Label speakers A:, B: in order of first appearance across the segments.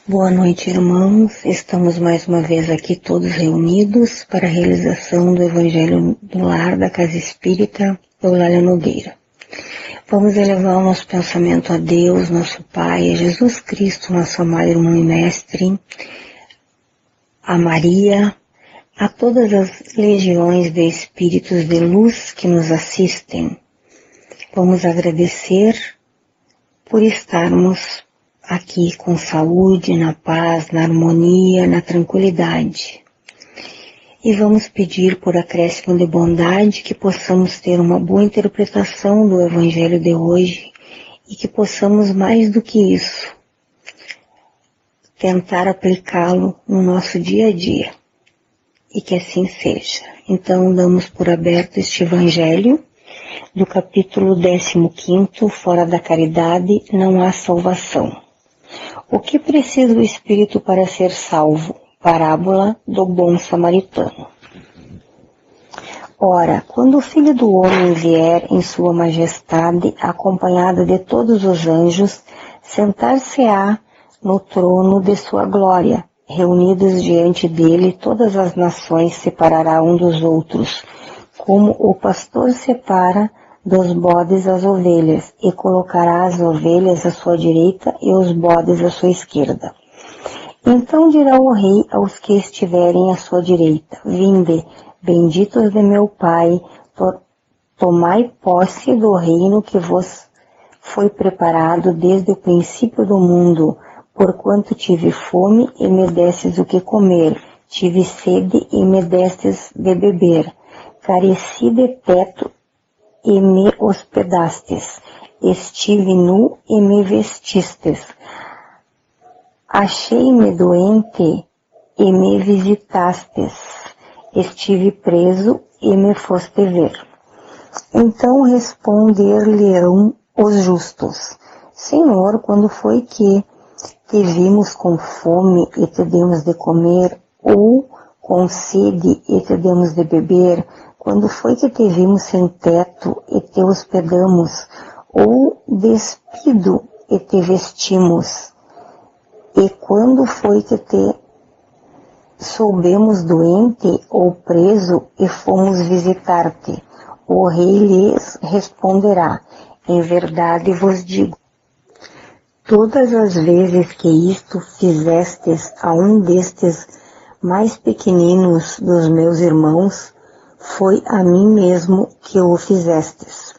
A: Boa noite, irmãos. Estamos mais uma vez aqui todos reunidos para a realização do Evangelho do Lar da Casa Espírita Eulália Nogueira. Vamos elevar o nosso pensamento a Deus, nosso Pai, a Jesus Cristo, nosso amado irmão e mestre, a Maria, a todas as legiões de espíritos de luz que nos assistem. Vamos agradecer por estarmos aqui com saúde, na paz, na harmonia, na tranquilidade. E vamos pedir por acréscimo de bondade que possamos ter uma boa interpretação do Evangelho de hoje e que possamos, mais do que isso, tentar aplicá-lo no nosso dia a dia. E que assim seja. Então, damos por aberto este Evangelho do capítulo 15, Fora da Caridade, não há salvação. O que precisa o Espírito para ser salvo? Parábola do bom samaritano. Ora, quando o Filho do Homem vier em sua majestade, acompanhado de todos os anjos, sentar-se-á no trono de sua glória. Reunidos diante dele, todas as nações separará um dos outros, como o pastor separa dos bodes as ovelhas, e colocará as ovelhas à sua direita e os bodes à sua esquerda. Então dirá o rei aos que estiverem à sua direita: Vinde, benditos de meu Pai, tomai posse do reino que vos foi preparado desde o princípio do mundo, porquanto tive fome e me destes o que comer, tive sede e me destes de beber, careci de teto e me hospedastes, estive nu e me vestistes, achei-me doente e me visitastes, estive preso e me foste ver. Então responder-lhe-ão os justos: Senhor, quando foi que te vimos com fome e te demos de comer, ou com sede e te demos de beber? Quando foi que te vimos sem teto e te hospedamos, ou despido e te vestimos? E quando foi que te soubemos doente ou preso e fomos visitar-te? O rei lhes responderá: Em verdade vos digo, todas as vezes que isto fizestes a um destes mais pequeninos dos meus irmãos, foi a mim mesmo que o fizestes.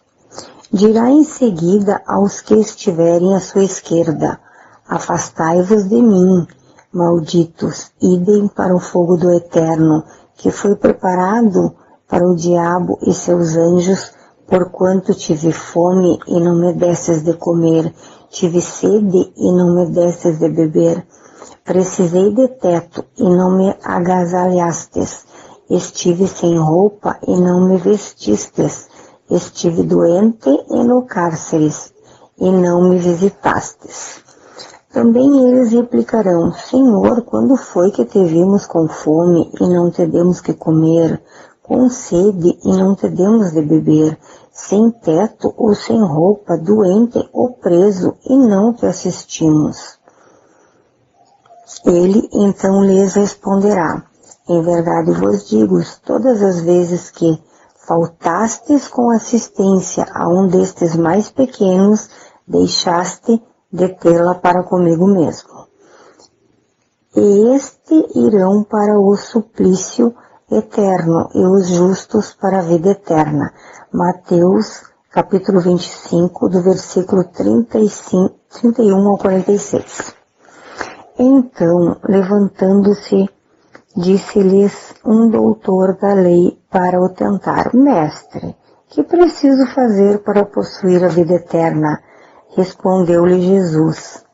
A: Dirá em seguida aos que estiverem à sua esquerda: Afastai-vos de mim, malditos, idem para o fogo do eterno, que foi preparado para o diabo e seus anjos, porquanto tive fome e não me destes de comer, tive sede e não me destes de beber, precisei de teto e não me agasalhastes, estive sem roupa e não me vestistes, estive doente e no cárceres e não me visitastes. Também eles replicarão: Senhor, quando foi que te vimos com fome e não te demos que comer, com sede e não te demos de beber, sem teto ou sem roupa, doente ou preso e não te assistimos? Ele então lhes responderá: Em verdade vos digo, todas as vezes que faltastes com assistência a um destes mais pequenos, deixaste de tê-la para comigo mesmo. E irão para o suplício eterno, e os justos para a vida eterna. Mateus, capítulo 25, do versículo 31 ao 46. Então, levantando-se, disse-lhes um doutor da lei para o tentar: Mestre, que preciso fazer para possuir a vida eterna? Respondeu-lhe Jesus: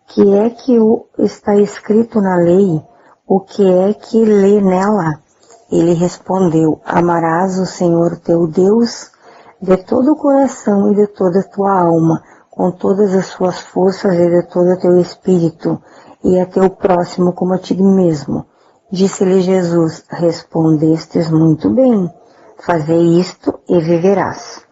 A: Que é que está escrito na lei? O que é que lê nela? Ele respondeu: Amarás o Senhor teu Deus de todo o coração e de toda a tua alma, com todas as suas forças e de todo o teu espírito, e a teu próximo como a ti mesmo. Disse-lhe Jesus: Respondestes muito bem, fazei isto e viverás.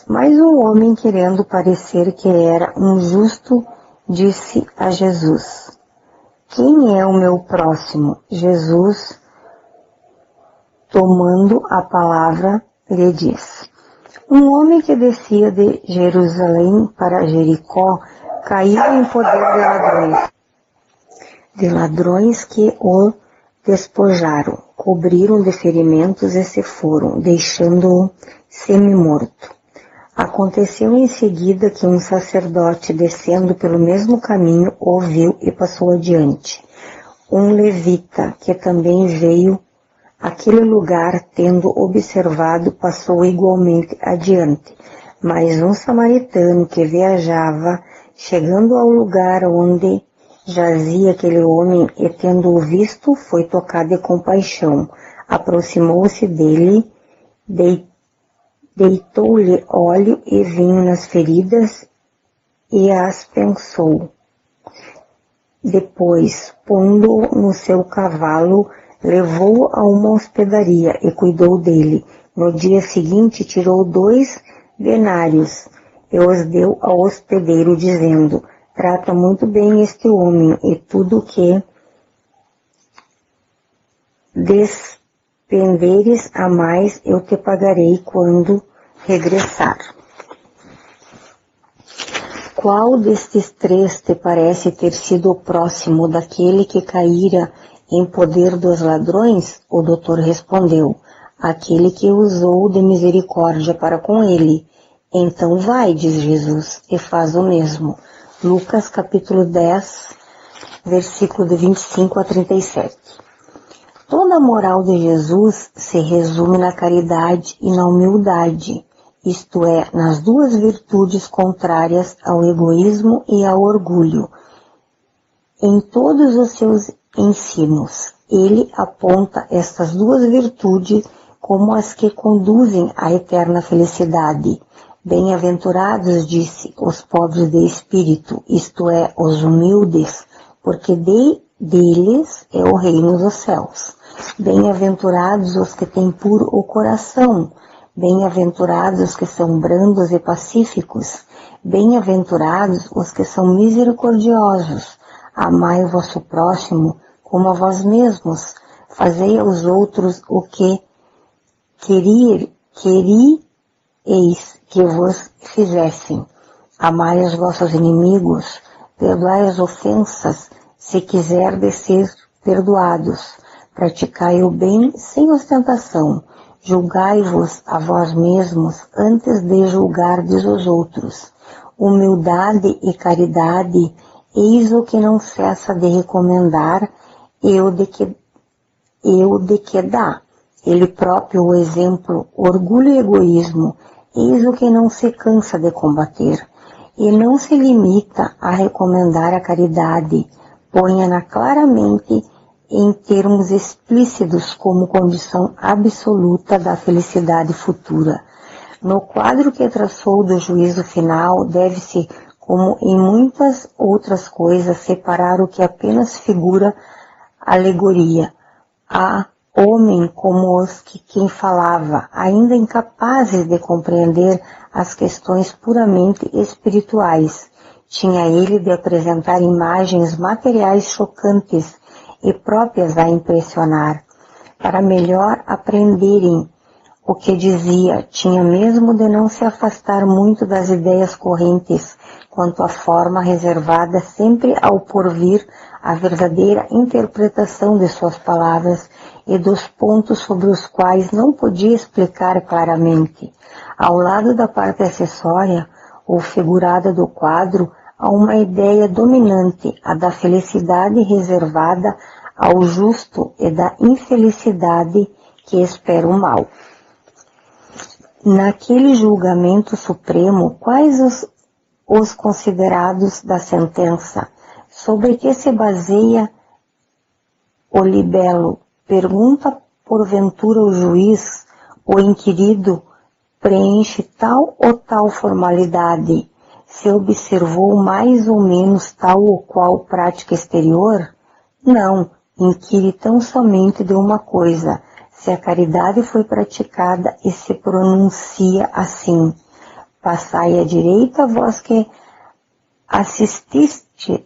A: Mas o homem, querendo parecer que era um justo, disse a Jesus: Quem é o meu próximo? Jesus, tomando a palavra, lhe disse: um homem que descia de Jerusalém para Jericó caiu em poder de ladrões que o despojaram, cobriram de ferimentos e se foram, deixando-o semi-morto. Aconteceu em seguida que um sacerdote, descendo pelo mesmo caminho, o viu e passou adiante. Um levita, que também veio àquele lugar, tendo observado, passou igualmente adiante. Mas um samaritano que viajava, chegando ao lugar onde jazia aquele homem, e tendo-o visto, foi tocado de compaixão. Aproximou-se dele, deitou-lhe óleo e vinho nas feridas e as pensou. Depois, pondo-o no seu cavalo, levou-o a uma hospedaria e cuidou dele. No dia seguinte, tirou 2 denários e os deu ao hospedeiro, dizendo: trata muito bem este homem, e tudo que despenderes a mais eu te pagarei quando regressar. Qual destes 3 te parece ter sido o próximo daquele que caíra em poder dos ladrões? O doutor respondeu: aquele que usou de misericórdia para com ele. Então vai, diz Jesus, e faz o mesmo. Lucas capítulo 10, versículo de 25 a 37. Toda a moral de Jesus se resume na caridade e na humildade, isto é, nas 2 virtudes contrárias ao egoísmo e ao orgulho. Em todos os seus ensinos, ele aponta estas 2 virtudes como as que conduzem à eterna felicidade. Bem-aventurados, disse, os pobres de espírito, isto é, os humildes, porque deles é o reino dos céus. Bem-aventurados os que têm puro o coração, bem-aventurados os que são brandos e pacíficos, bem-aventurados os que são misericordiosos. Amai o vosso próximo como a vós mesmos, fazei aos outros o que queríeis que vos fizessem. Amai os vossos inimigos, perdoai as ofensas, se quiserdes ser perdoados. Praticai o bem sem ostentação. Julgai-vos a vós mesmos antes de julgardes os outros. Humildade e caridade, eis o que não cessa de recomendar e o de que dá. Ele próprio o exemplo, orgulho e egoísmo, eis o que não se cansa de combater. E não se limita a recomendar a caridade, ponha-na claramente em termos explícitos como condição absoluta da felicidade futura. No quadro que traçou do juízo final, deve-se, como em muitas outras coisas, separar o que apenas figura alegoria. Há homem como os que quem falava, ainda incapazes de compreender as questões puramente espirituais. Tinha ele de apresentar imagens materiais chocantes e próprias a impressionar. Para melhor aprenderem o que dizia, tinha mesmo de não se afastar muito das ideias correntes, quanto à forma reservada sempre ao porvir a verdadeira interpretação de suas palavras e dos pontos sobre os quais não podia explicar claramente. Ao lado da parte acessória, ou figurada do quadro, há uma ideia dominante, a da felicidade reservada ao justo e da infelicidade que espera o mal. Naquele julgamento supremo, quais os considerados da sentença? Sobre que se baseia o libelo? Pergunta porventura o juiz, o inquirido preenche tal ou tal formalidade? Se observou mais ou menos tal ou qual prática exterior? Não, inquire tão somente de uma coisa, se a caridade foi praticada, e se pronuncia assim: passai à direita, vós que assististe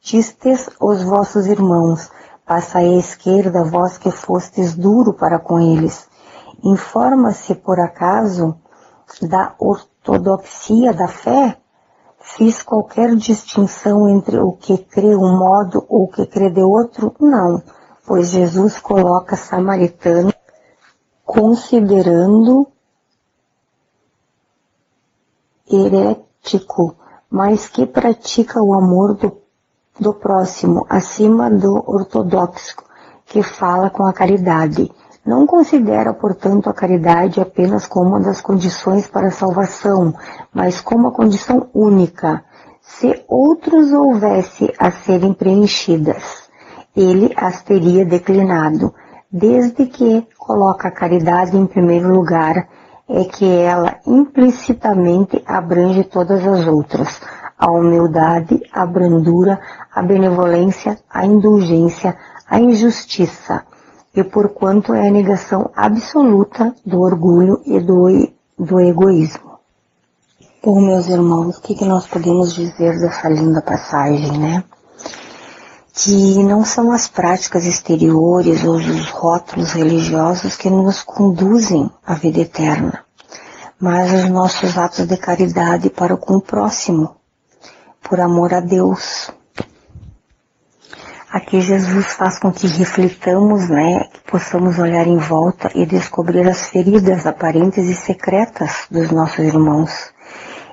A: assististes os vossos irmãos, passai à esquerda, vós que fostes duro para com eles. Informa-se, por acaso, da ortodoxia da fé? Fiz qualquer distinção entre o que crê um modo ou o que crê de outro? Não, pois Jesus coloca samaritano considerando herético, mas que pratica o amor do próximo acima do ortodoxo, que fala com a caridade. Não considera, portanto, a caridade apenas como uma das condições para a salvação, mas como a condição única. Se outros houvesse a serem preenchidas, ele as teria declinado. Desde que coloca a caridade em primeiro lugar, é que ela implicitamente abrange todas as outras. A humildade, a brandura, a benevolência, a indulgência, a injustiça. E porquanto é a negação absoluta do orgulho e do egoísmo. Bom, meus irmãos, o que nós podemos dizer dessa linda passagem, né? Que não são as práticas exteriores ou os rótulos religiosos que nos conduzem à vida eterna, mas os nossos atos de caridade para com o próximo, por amor a Deus. Aqui Jesus faz com que reflitamos, né, que possamos olhar em volta e descobrir as feridas aparentes e secretas dos nossos irmãos.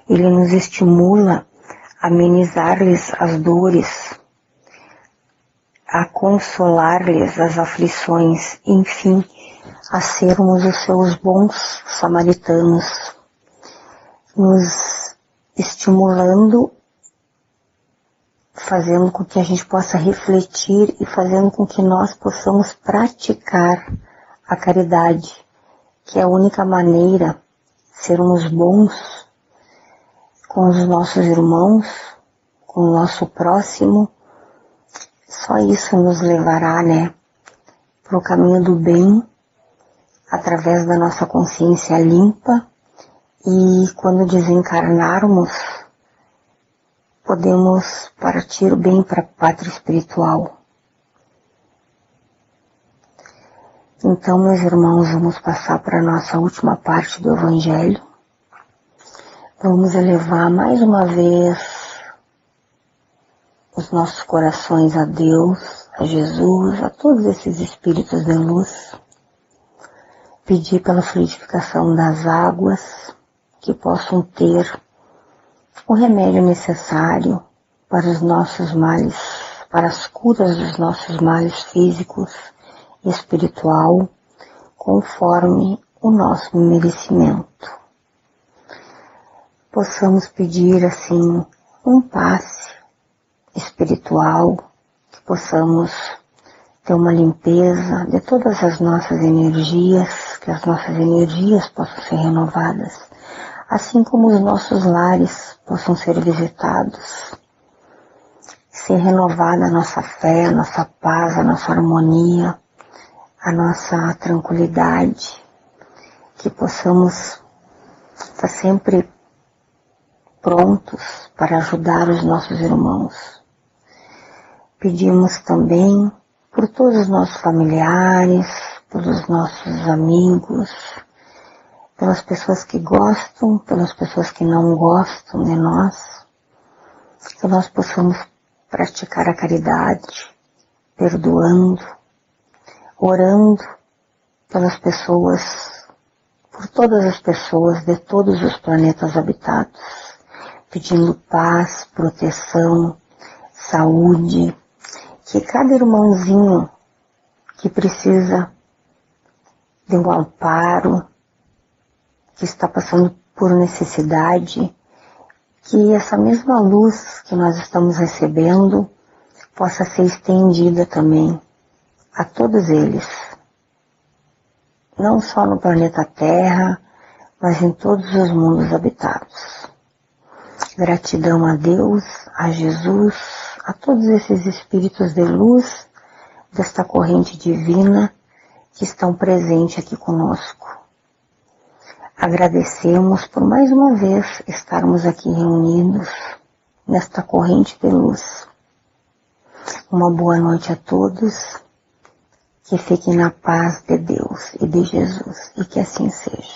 A: Ele nos estimula a amenizar-lhes as dores, a consolar-lhes as aflições, enfim, a sermos os seus bons samaritanos, nos estimulando, fazendo com que a gente possa refletir e fazendo com que nós possamos praticar a caridade, que é a única maneira de sermos bons com os nossos irmãos, com o nosso próximo. Só isso nos levará, né, para o caminho do bem, através da nossa consciência limpa, e quando desencarnarmos, podemos partir bem para a pátria espiritual. Então, meus irmãos, vamos passar para a nossa última parte do Evangelho. Vamos elevar mais uma vez os nossos corações a Deus, a Jesus, a todos esses espíritos de luz. Pedir pela fluidificação das águas, que possam ter o remédio necessário para os nossos males, para as curas dos nossos males físicos e espiritual, conforme o nosso merecimento. Possamos pedir, assim, um passe espiritual, que possamos ter uma limpeza de todas as nossas energias, que as nossas energias possam ser renovadas, assim como os nossos lares possam ser visitados, ser renovada a nossa fé, a nossa paz, a nossa harmonia, a nossa tranquilidade, que possamos estar sempre prontos para ajudar os nossos irmãos. Pedimos também por todos os nossos familiares, pelos nossos amigos, pelas pessoas que gostam, pelas pessoas que não gostam de nós, que nós possamos praticar a caridade, perdoando, orando pelas pessoas, por todas as pessoas de todos os planetas habitados, pedindo paz, proteção, saúde, que cada irmãozinho que precisa de um amparo, que está passando por necessidade, que essa mesma luz que nós estamos recebendo possa ser estendida também a todos eles, não só no planeta Terra, mas em todos os mundos habitados. Gratidão a Deus, a Jesus, a todos esses espíritos de luz desta corrente divina que estão presentes aqui conosco. Agradecemos por mais uma vez estarmos aqui reunidos nesta corrente de luz. Uma boa noite a todos, que fiquem na paz de Deus e de Jesus, e que assim seja.